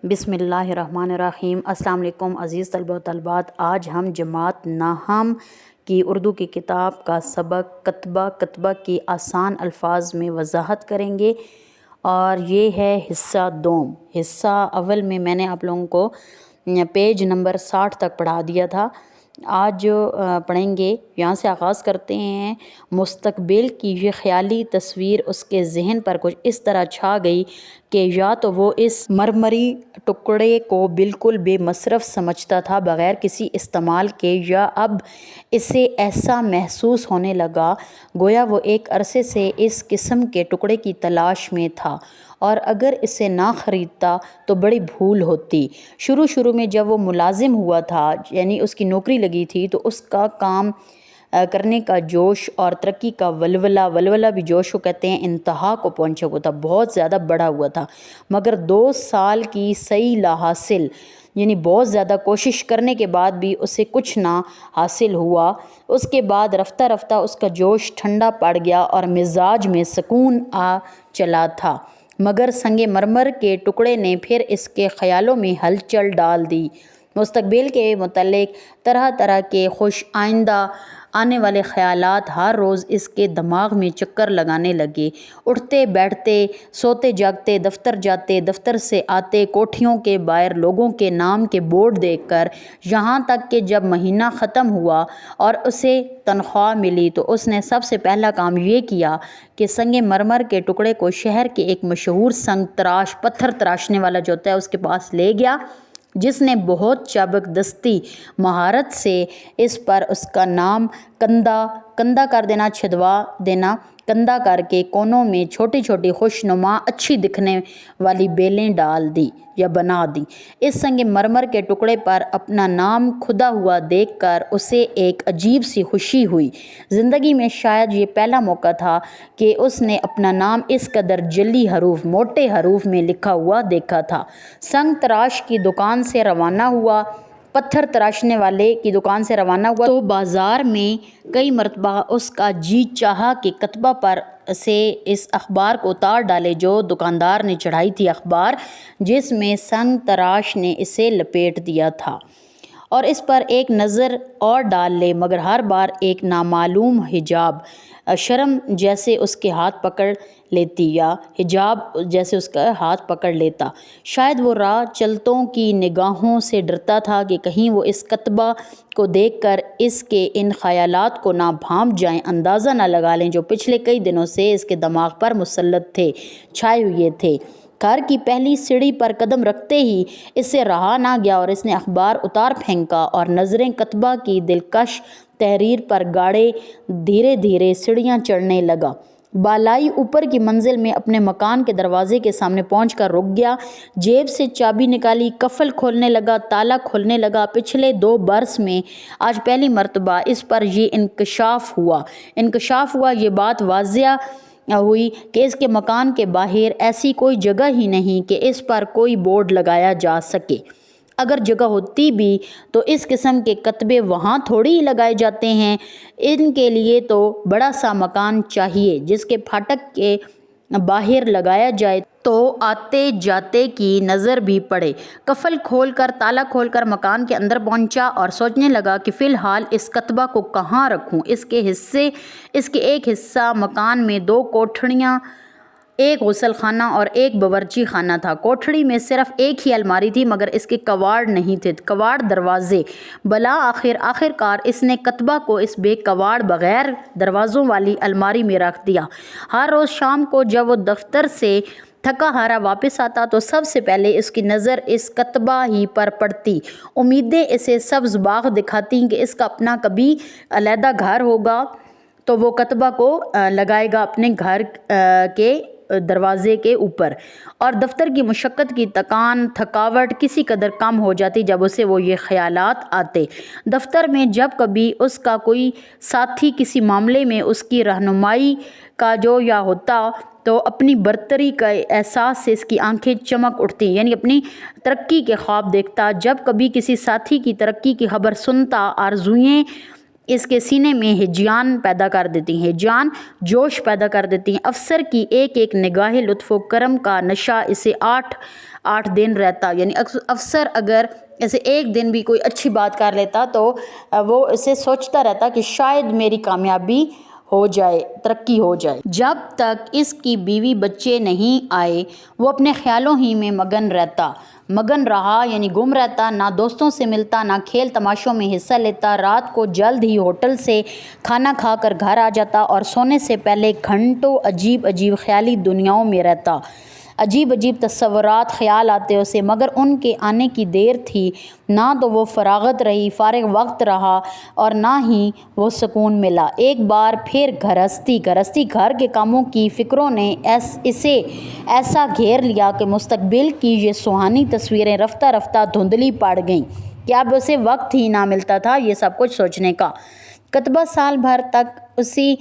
بسم اللہ الرحمن الرحیم۔ السلام علیکم عزیز طلبہ و طالبات۔ آج ہم جماعت ناہم کی اردو کی کتاب کا سبق کتبہ کی آسان الفاظ میں وضاحت کریں گے، اور یہ ہے حصہ دوم۔ حصہ اول میں نے آپ لوگوں کو پیج نمبر 60 تک پڑھا دیا تھا۔ آج جو پڑھیں گے یہاں سے آغاز کرتے ہیں۔ مستقبل کی یہ خیالی تصویر اس کے ذہن پر کچھ اس طرح چھا گئی کہ یا تو وہ اس مرمری ٹکڑے کو بالکل بے مصرف سمجھتا تھا بغیر کسی استعمال کے، یا اب اسے ایسا محسوس ہونے لگا گویا وہ ایک عرصے سے اس قسم کے ٹکڑے کی تلاش میں تھا، اور اگر اسے نہ خریدتا تو بڑی بھول ہوتی۔ شروع میں جب وہ ملازم ہوا تھا، یعنی اس کی نوکری لگی تھی، تو اس کا کام کرنے کا جوش اور ترقی کا ولولہ بھی جوش کو کہتے ہیں، انتہا کو پہنچا ہوا تھا، بہت زیادہ بڑھا ہوا تھا۔ مگر 2 سال کی سعی لا حاصل، یعنی بہت زیادہ کوشش کرنے کے بعد بھی اسے کچھ نہ حاصل ہوا۔ اس کے بعد رفتہ رفتہ اس کا جوش ٹھنڈا پڑ گیا اور مزاج میں سکون آ چلا تھا، مگر سنگ مرمر کے ٹکڑے نے پھر اس کے خیالوں میں ہلچل ڈال دی۔ مستقبل کے متعلق طرح طرح کے خوش آئندہ آنے والے خیالات ہر روز اس کے دماغ میں چکر لگانے لگے۔ اٹھتے بیٹھتے، سوتے جاگتے، دفتر جاتے، دفتر سے آتے، کوٹھیوں کے باہر لوگوں کے نام کے بورڈ دیکھ کر، یہاں تک کہ جب مہینہ ختم ہوا اور اسے تنخواہ ملی تو اس نے سب سے پہلا کام یہ کیا کہ سنگ مرمر کے ٹکڑے کو شہر کے ایک مشہور سنگ تراش، پتھر تراشنے والا جو ہوتا ہے، اس کے پاس لے گیا، جس نے بہت چابک دستی مہارت سے اس پر اس کا نام کندہ کر دینا، چھدوا دینا، کندہ کر کے کونوں میں چھوٹی چھوٹی خوشنما اچھی دکھنے والی بیلیں ڈال دی یا بنا دی۔ اس سنگ مرمر کے ٹکڑے پر اپنا نام کھدا ہوا دیکھ کر اسے ایک عجیب سی خوشی ہوئی۔ زندگی میں شاید یہ پہلا موقع تھا کہ اس نے اپنا نام اس قدر جعلی حروف، موٹے حروف میں لکھا ہوا دیکھا تھا۔ سنگ تراش کی دکان سے روانہ ہوا، پتھر تراشنے والے کی دکان سے روانہ ہوا تو بازار میں کئی مرتبہ اس کا جی چاہا کہ کتبہ پر سے اس اخبار کو اتار ڈالے جو دکاندار نے چڑھائی تھی، اخبار جس میں سنگ تراش نے اسے لپیٹ دیا تھا، اور اس پر ایک نظر اور ڈال لے، مگر ہر بار ایک نامعلوم حجاب، شرم جیسے اس کے ہاتھ پکڑ لیتی، یا حجاب جیسے اس کا ہاتھ پکڑ لیتا۔ شاید وہ راہ چلتوں کی نگاہوں سے ڈرتا تھا کہ کہیں وہ اس کتبہ کو دیکھ کر اس کے ان خیالات کو نہ بھانپ جائیں، اندازہ نہ لگا لیں جو پچھلے کئی دنوں سے اس کے دماغ پر مسلط تھے، چھائے ہوئے تھے۔ گھر کی پہلی سیڑھی پر قدم رکھتے ہی اس سے رہا نہ گیا اور اس نے اخبار اتار پھینکا اور نظریں کتبہ کی دلکش تحریر پر گاڑے دھیرے دھیرے سیڑھیاں چڑھنے لگا۔ بالائی اوپر کی منزل میں اپنے مکان کے دروازے کے سامنے پہنچ کر رک گیا، جیب سے چابی نکالی، قفل کھولنے لگا، تالا کھولنے لگا۔ پچھلے 2 برس میں آج پہلی مرتبہ اس پر یہ انکشاف ہوا، یہ بات واضح ہوئی کہ اس کے مکان کے باہر ایسی کوئی جگہ ہی نہیں کہ اس پر کوئی بورڈ لگایا جا سکے۔ اگر جگہ ہوتی بھی تو اس قسم کے کتبے وہاں تھوڑی ہی لگائے جاتے ہیں، ان کے لیے تو بڑا سا مکان چاہیے جس کے پھاٹک کے باہر لگایا جائے تو آتے جاتے کی نظر بھی پڑے۔ قفل کھول کر، تالا کھول کر مکان کے اندر پہنچا اور سوچنے لگا کہ فی الحال اس کتبہ کو کہاں رکھوں۔ اس کے ایک حصہ مکان میں 2 کوٹھڑیاں، ایک غسل خانہ اور ایک باورچی خانہ تھا۔ کوٹھڑی میں صرف ایک ہی الماری تھی، مگر اس کے کواڑ نہیں تھے، کواڑ دروازے۔ آخر کار اس نے کتبہ کو اس بے کواڑ بغیر دروازوں والی الماری میں رکھ دیا۔ ہر روز شام کو جب وہ دفتر سے تھکا ہارا واپس آتا تو سب سے پہلے اس کی نظر اس کتبہ ہی پر پڑتی۔ امیدیں اسے سبز باغ دکھاتیں کہ اس کا اپنا کبھی علیحدہ گھر ہوگا تو وہ کتبہ کو لگائے گا اپنے گھر کے دروازے کے اوپر، اور دفتر کی مشقت کی تھکاوٹ کسی قدر کم ہو جاتی جب اسے وہ یہ خیالات آتے۔ دفتر میں جب کبھی اس کا کوئی ساتھی کسی معاملے میں اس کی رہنمائی کا جو یا ہوتا تو اپنی برتری کا احساس سے اس کی آنکھیں چمک اٹھتی، یعنی اپنی ترقی کے خواب دیکھتا۔ جب کبھی کسی ساتھی کی ترقی کی خبر سنتا، آرزوئیں اس کے سینے میں ہیجان پیدا کر دیتی ہیں، ہیجان جوش پیدا کر دیتی ہیں۔ افسر کی ایک ایک نگاہ لطف و کرم کا نشہ اسے 8 دن رہتا، یعنی افسر اگر ایسے ایک دن بھی کوئی اچھی بات کر لیتا تو وہ اسے سوچتا رہتا کہ شاید میری کامیابی ہو جائے، ترقی ہو جائے۔ جب تک اس کی بیوی بچے نہیں آئے وہ اپنے خیالوں ہی میں مگن رہا، یعنی گم رہتا، نہ دوستوں سے ملتا، نہ کھیل تماشوں میں حصہ لیتا۔ رات کو جلد ہی ہوٹل سے کھانا کھا کر گھر آ جاتا اور سونے سے پہلے گھنٹوں عجیب خیالی دنیاؤں میں رہتا۔ عجیب تصورات خیال آتے اسے، مگر ان کے آنے کی دیر تھی، نہ تو وہ فارغ وقت رہا اور نہ ہی وہ سکون ملا۔ ایک بار پھر گھر کے کاموں کی فکروں نے اسے ایسا گھیر لیا کہ مستقبل کی یہ سہانی تصویریں رفتہ رفتہ دھندلی پڑ گئیں کہ اب اسے وقت ہی نہ ملتا تھا یہ سب کچھ سوچنے کا۔ کتبہ سال بھر تک اسی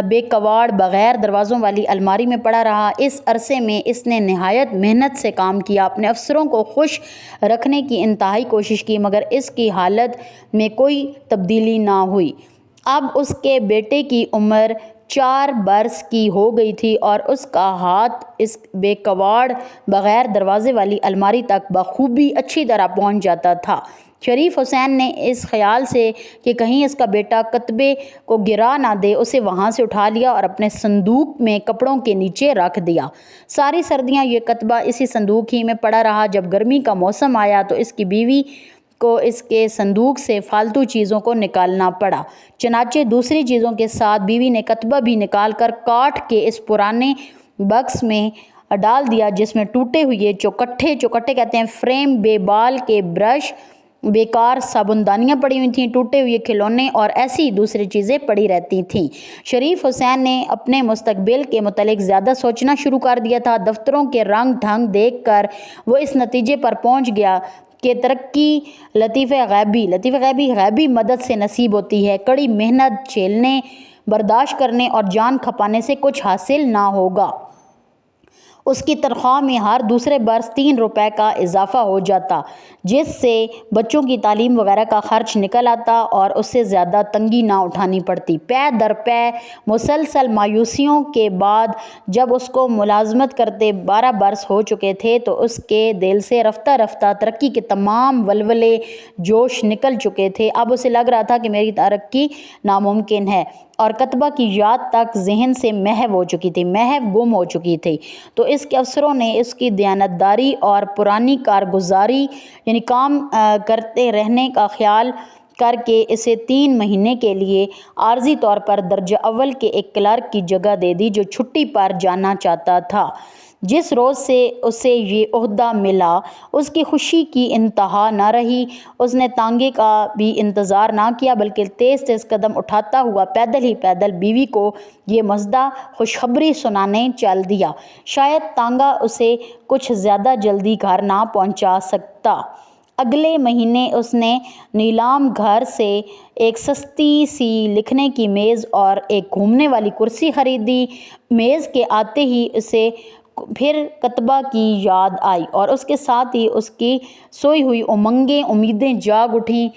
بے کواڑ بغیر دروازوں والی الماری میں پڑا رہا۔ اس عرصے میں اس نے نہایت محنت سے کام کیا، اپنے افسروں کو خوش رکھنے کی انتہائی کوشش کی، مگر اس کی حالت میں کوئی تبدیلی نہ ہوئی۔ اب اس کے بیٹے کی عمر 4 برس کی ہو گئی تھی اور اس کا ہاتھ اس بے کواڑ بغیر دروازے والی الماری تک بخوبی اچھی طرح پہنچ جاتا تھا۔ شریف حسین نے اس خیال سے کہ کہیں اس کا بیٹا کتبے کو گرا نہ دے، اسے وہاں سے اٹھا لیا اور اپنے صندوق میں کپڑوں کے نیچے رکھ دیا۔ ساری سردیاں یہ کتبہ اسی صندوق ہی میں پڑا رہا۔ جب گرمی کا موسم آیا تو اس کی بیوی کو اس کے صندوق سے فالتو چیزوں کو نکالنا پڑا، چنانچہ دوسری چیزوں کے ساتھ بیوی نے کتبہ بھی نکال کر کاٹ کے اس پرانے باکس میں ڈال دیا جس میں ٹوٹے ہوئے چوکٹے کہتے ہیں فریم، بے بال کے برش، بیکار صابندانیاں پڑی ہوئی تھیں، ٹوٹے ہوئے کھلونے اور ایسی دوسری چیزیں پڑی رہتی تھیں۔ شریف حسین نے اپنے مستقبل کے متعلق زیادہ سوچنا شروع کر دیا تھا۔ دفتروں کے رنگ ڈھنگ دیکھ کر وہ اس نتیجے پر پہنچ گیا کہ ترقی لطیفہ غیبی مدد سے نصیب ہوتی ہے، کڑی محنت جھیلنے، برداشت کرنے اور جان کھپانے سے کچھ حاصل نہ ہوگا۔ اس کی تنخواہ میں ہر دوسرے برس 3 روپے کا اضافہ ہو جاتا، جس سے بچوں کی تعلیم وغیرہ کا خرچ نکل آتا اور اس سے زیادہ تنگی نہ اٹھانی پڑتی۔ پے در پے مسلسل مایوسیوں کے بعد جب اس کو ملازمت کرتے 12 برس ہو چکے تھے تو اس کے دل سے رفتہ رفتہ ترقی کے تمام ولولے جوش نکل چکے تھے۔ اب اسے لگ رہا تھا کہ میری ترقی ناممکن ہے، اور کتبہ کی یاد تک ذہن سے محو گم ہو چکی تھی۔ تو اس کے افسروں نے اس کی دیانتداری اور پرانی کارگزاری یعنی کام کرتے رہنے کا خیال کر کے اسے 3 مہینے کے لیے عارضی طور پر درجہ اول کے ایک کلرک کی جگہ دے دی جو چھٹی پر جانا چاہتا تھا۔ جس روز سے اسے یہ عہدہ ملا اس کی خوشی کی انتہا نہ رہی۔ اس نے تانگے کا بھی انتظار نہ کیا بلکہ تیز قدم اٹھاتا ہوا پیدل بیوی کو یہ مزدہ خوشخبری سنانے چل دیا۔ شاید تانگا اسے کچھ زیادہ جلدی گھر نہ پہنچا سکتا۔ اگلے مہینے اس نے نیلام گھر سے ایک سستی سی لکھنے کی میز اور ایک گھومنے والی کرسی خریدی۔ میز کے آتے ہی اسے پھر کتبہ کی یاد آئی اور اس کے ساتھ ہی اس کی سوئی ہوئی امیدیں جاگ اٹھیں۔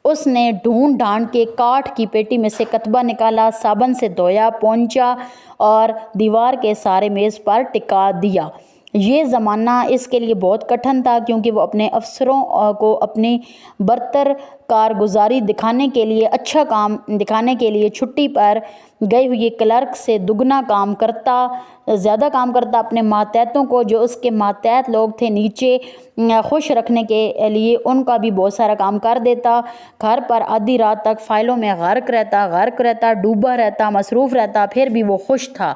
اس نے ڈھونڈ ڈھانڈ کے کاٹھ کی پیٹی میں سے کتبہ نکالا، صابن سے دھویا، پونچھا اور دیوار کے سارے میز پر ٹکا دیا۔ یہ زمانہ اس کے لیے بہت کٹھن تھا کیونکہ وہ اپنے افسروں کو اپنی برتر کارگزاری دکھانے کے لیے اچھا کام دکھانے کے لیے چھٹی پر گئے ہوئے کلرک سے زیادہ کام کرتا۔ اپنے ماتحتوں کو جو اس کے ماتحت لوگ تھے نیچے خوش رکھنے کے لیے ان کا بھی بہت سارا کام کر دیتا۔ گھر پر آدھی رات تک فائلوں میں غرق رہتا، ڈوبا رہتا، مصروف رہتا، پھر بھی وہ خوش تھا۔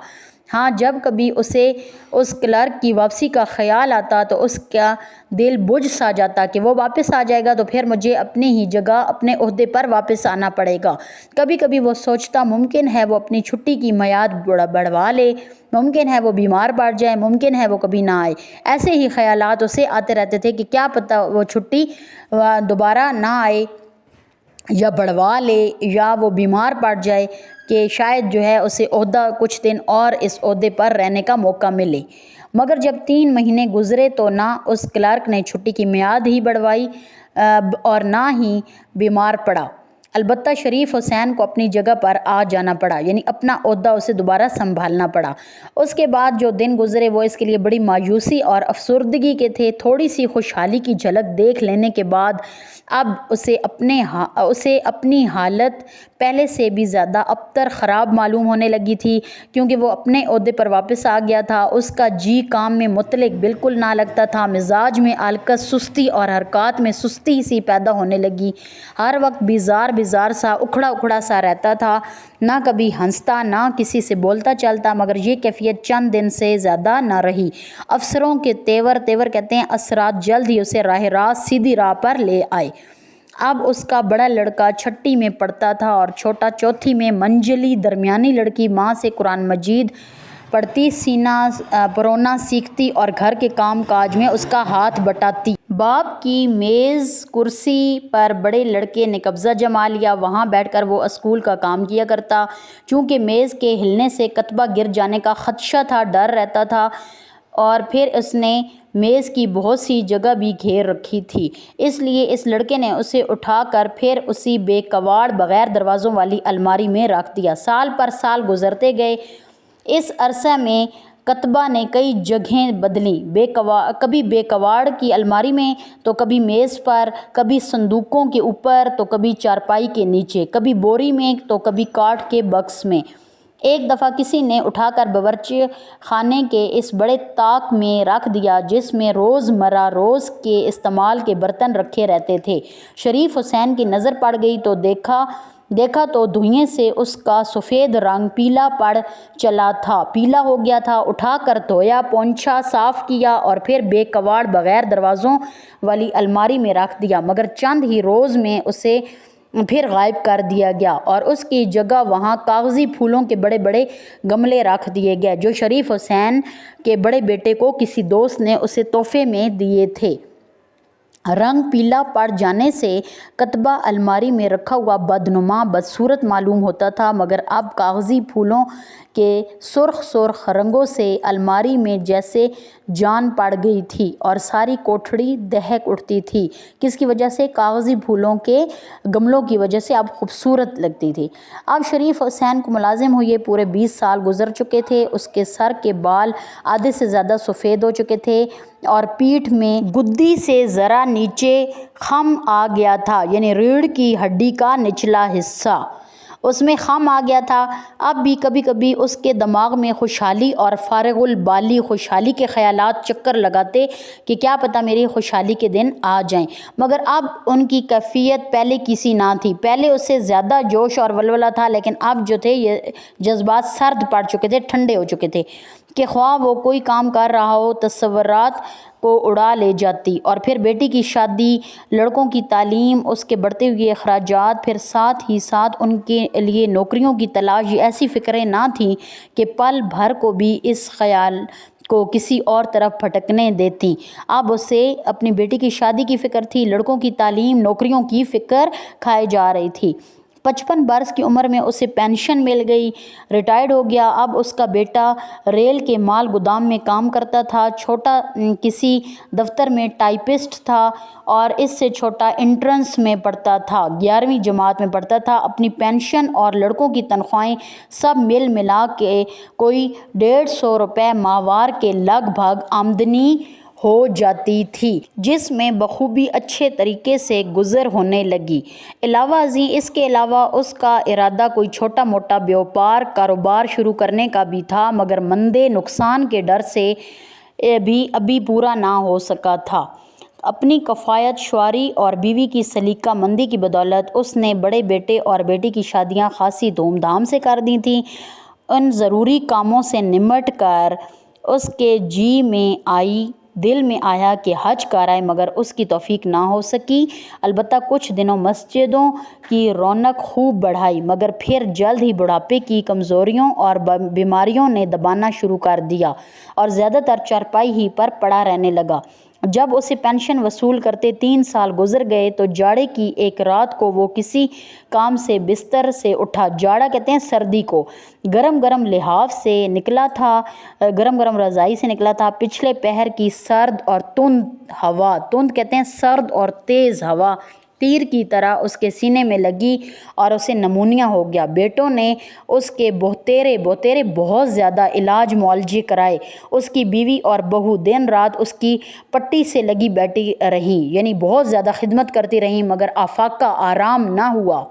ہاں، جب کبھی اسے اس کلرک کی واپسی کا خیال آتا تو اس کا دل بجھ سا جاتا کہ وہ واپس آ جائے گا تو پھر مجھے اپنی ہی جگہ اپنے عہدے پر واپس آنا پڑے گا۔ کبھی کبھی وہ سوچتا ممکن ہے وہ اپنی چھٹی کی میعاد بڑھوا لے، ممکن ہے وہ بیمار پڑ جائے، ممکن ہے وہ کبھی نہ آئے۔ ایسے ہی خیالات اسے آتے رہتے تھے کہ کیا پتہ وہ چھٹی دوبارہ نہ آئے یا بڑھوا لے یا وہ بیمار پڑ جائے کہ شاید اسے عہدہ کچھ دن اور اس عہدے پر رہنے کا موقع ملے۔ مگر جب 3 مہینے گزرے تو نہ اس کلرک نے چھٹی کی میعاد ہی بڑھوائی اور نہ ہی بیمار پڑا۔ البتہ شریف حسین کو اپنی جگہ پر آ جانا پڑا، یعنی اپنا عہدہ اسے دوبارہ سنبھالنا پڑا۔ اس کے بعد جو دن گزرے وہ اس کے لیے بڑی مایوسی اور افسردگی کے تھے۔ تھوڑی سی خوشحالی کی جھلک دیکھ لینے کے بعد اب اسے اپنی حالت پہلے سے بھی زیادہ ابتر خراب معلوم ہونے لگی تھی، کیونکہ وہ اپنے عہدے پر واپس آ گیا تھا۔ اس کا جی کام میں متعلق بالکل نہ لگتا تھا، مزاج میں الکس، سستی اور حرکات میں سستی سی پیدا ہونے لگی۔ ہر وقت بیزار سا اکھڑا سا رہتا تھا، نہ کبھی ہنستا نہ کسی سے بولتا چلتا، مگر یہ کیفیت چند دن سے زیادہ نہ رہی۔ افسروں کے تیور کہتے ہیں اثرات جلد ہی اسے راہ راست سیدھی راہ پر لے آئے۔ اب اس کا بڑا لڑکا چھٹی میں پڑھتا تھا اور چھوٹا چوتھی میں۔ منجلی درمیانی لڑکی ماں سے قرآن مجید پڑھتی، سینہ پرونا سیکھتی اور گھر کے کام کاج میں اس کا ہاتھ بٹاتی۔ باپ کی میز کرسی پر بڑے لڑکے نے قبضہ جما لیا، وہاں بیٹھ کر وہ اسکول کا کام کیا کرتا۔ چونکہ میز کے ہلنے سے کتبہ گر جانے کا خدشہ تھا، ڈر رہتا تھا، اور پھر اس نے میز کی بہت سی جگہ بھی گھیر رکھی تھی، اس لیے اس لڑکے نے اسے اٹھا کر پھر اسی بے کواڑ بغیر دروازوں والی الماری میں رکھ دیا۔ سال پر سال گزرتے گئے۔ اس عرصے میں کتبہ نے کئی جگہیں بدلیں، کبھی بے کواڑ کی الماری میں تو کبھی میز پر، کبھی صندوقوں کے اوپر تو کبھی چارپائی کے نیچے، کبھی بوری میں تو کبھی کاٹھ کے بکس میں۔ ایک دفعہ کسی نے اٹھا کر باورچی خانے کے اس بڑے طاق میں رکھ دیا جس میں روز کے استعمال کے برتن رکھے رہتے تھے۔ شریف حسین کی نظر پڑ گئی تو دیکھا تو دھوئیں سے اس کا سفید رنگ پیلا پڑ چلا تھا، پیلا ہو گیا تھا۔ اٹھا کر دھویا، پونچھا، صاف کیا اور پھر بے کواڑ بغیر دروازوں والی الماری میں رکھ دیا، مگر چند ہی روز میں اسے پھر غائب کر دیا گیا اور اس کی جگہ وہاں کاغذی پھولوں کے بڑے بڑے گملے رکھ دیے گئے جو شریف حسین کے بڑے بیٹے کو کسی دوست نے اسے تحفے میں دیے تھے۔ رنگ پیلا پڑ جانے سے کتبہ الماری میں رکھا ہوا بدنما بدصورت معلوم ہوتا تھا، مگر اب کاغذی پھولوں کے سرخ رنگوں سے الماری میں جیسے جان پڑ گئی تھی اور ساری کوٹھڑی دہک اٹھتی تھی۔ کس کی وجہ سے؟ کاغذی پھولوں کے گملوں کی وجہ سے اب خوبصورت لگتی تھی۔ اب شریف حسین کو ملازم ہوئے پورے 20 سال گزر چکے تھے۔ اس کے سر کے بال آدھے سے زیادہ سفید ہو چکے تھے اور پیٹھ میں گدی سے ذرا نیچے خم آ گیا تھا، یعنی ریڑھ کی ہڈی کا نچلا حصہ اس میں خم آ گیا تھا۔ اب بھی کبھی کبھی اس کے دماغ میں خوشحالی اور فارغ البالی خوشحالی کے خیالات چکر لگاتے کہ کیا پتہ میری خوشحالی کے دن آ جائیں، مگر اب ان کی کیفیت پہلے کسی نہ تھی۔ پہلے اس سے زیادہ جوش اور ولولہ تھا، لیکن اب جو تھے یہ جذبات سرد پڑ چکے تھے، ٹھنڈے ہو چکے تھے کہ خواہ وہ کوئی کام کر رہا ہو تصورات کو اڑا لے جاتی۔ اور پھر بیٹی کی شادی، لڑکوں کی تعلیم، اس کے بڑھتے ہوئے اخراجات، پھر ساتھ ہی ساتھ ان کے لیے نوکریوں کی تلاش، یہ ایسی فکریں نہ تھیں کہ پل بھر کو بھی اس خیال کو کسی اور طرف بھٹکنے دیتی۔ اب اسے اپنی بیٹی کی شادی کی فکر تھی، لڑکوں کی تعلیم، نوکریوں کی فکر کھائے جا رہی تھی۔ 55 برس کی عمر میں اسے پینشن مل گئی، ریٹائرڈ ہو گیا۔ اب اس کا بیٹا ریل کے مال گودام میں کام کرتا تھا، چھوٹا کسی دفتر میں ٹائپسٹ تھا اور اس سے چھوٹا انٹرنس میں پڑھتا تھا، 11ویں جماعت میں پڑھتا تھا۔ اپنی پینشن اور لڑکوں کی تنخواہیں سب ملا کے کوئی 150 روپے ماہوار کے لگ بھگ آمدنی ہو جاتی تھی، جس میں بخوبی اچھے طریقے سے گزر ہونے لگی۔ علاوہ ازیں اس کے علاوہ اس کا ارادہ کوئی چھوٹا موٹا بیوپار کاروبار شروع کرنے کا بھی تھا، مگر مندے نقصان کے ڈر سے بھی ابھی پورا نہ ہو سکا تھا۔ اپنی کفایت شعاری اور بیوی کی سلیقہ مندی کی بدولت اس نے بڑے بیٹے اور بیٹی کی شادیاں خاصی دھوم دھام سے کر دی تھیں۔ ان ضروری کاموں سے نمٹ کر اس کے دل میں آیا کہ حج کرائے، مگر اس کی توفیق نہ ہو سکی۔ البتہ کچھ دنوں مسجدوں کی رونق خوب بڑھائی، مگر پھر جلد ہی بڑھاپے کی کمزوریوں اور بیماریوں نے دبانا شروع کر دیا اور زیادہ تر چارپائی ہی پر پڑا رہنے لگا۔ جب اسے پینشن وصول کرتے 3 سال گزر گئے تو جاڑے کی ایک رات کو وہ کسی کام سے بستر سے اٹھا۔ جاڑا کہتے ہیں سردی کو۔ گرم لحاف سے نکلا تھا، گرم رضائی سے نکلا تھا۔ پچھلے پہر کی سرد اور تند ہوا، تند کہتے ہیں سرد اور تیز ہوا تیر کی طرح اس کے سینے میں لگی اور اسے نمونیا ہو گیا۔ بیٹوں نے اس کے بہتیرے بہت زیادہ علاج معالجے کرائے۔ اس کی بیوی اور بہو دن رات اس کی پٹی سے لگی بیٹھی رہیں، یعنی بہت زیادہ خدمت کرتی رہیں، مگر آفاقہ آرام نہ ہوا۔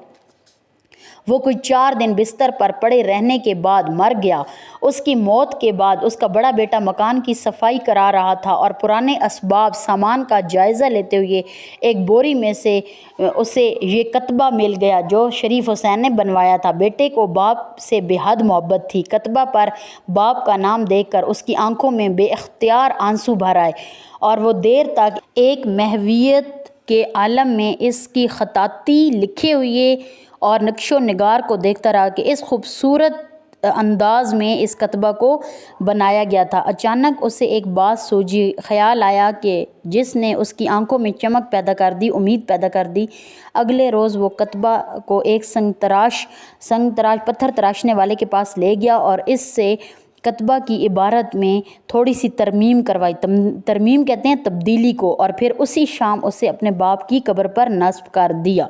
وہ کوئی 4 دن بستر پر پڑے رہنے کے بعد مر گیا۔ اس کی موت کے بعد اس کا بڑا بیٹا مکان کی صفائی کرا رہا تھا اور پرانے اسباب سامان کا جائزہ لیتے ہوئے ایک بوری میں سے اسے یہ کتبہ مل گیا جو شریف حسین نے بنوایا تھا۔ بیٹے کو باپ سے بے حد محبت تھی۔ کتبہ پر باپ کا نام دیکھ کر اس کی آنکھوں میں بے اختیار آنسو بھر آئے اور وہ دیر تک ایک محویت کے عالم میں اس کی خطاطی لکھے ہوئے اور نقش و نگار کو دیکھتا رہا کہ اس خوبصورت انداز میں اس کتبہ کو بنایا گیا تھا۔ اچانک اسے ایک بات سوجی، خیال آیا کہ جس نے اس کی آنکھوں میں چمک پیدا کر دی، امید پیدا کر دی۔ اگلے روز وہ کتبہ کو ایک سنگ تراش پتھر تراشنے والے کے پاس لے گیا اور اس سے کتبہ کی عبارت میں تھوڑی سی ترمیم کروائی۔ ترمیم کہتے ہیں تبدیلی کو، اور پھر اسی شام اسے اپنے باپ کی قبر پر نصب کر دیا۔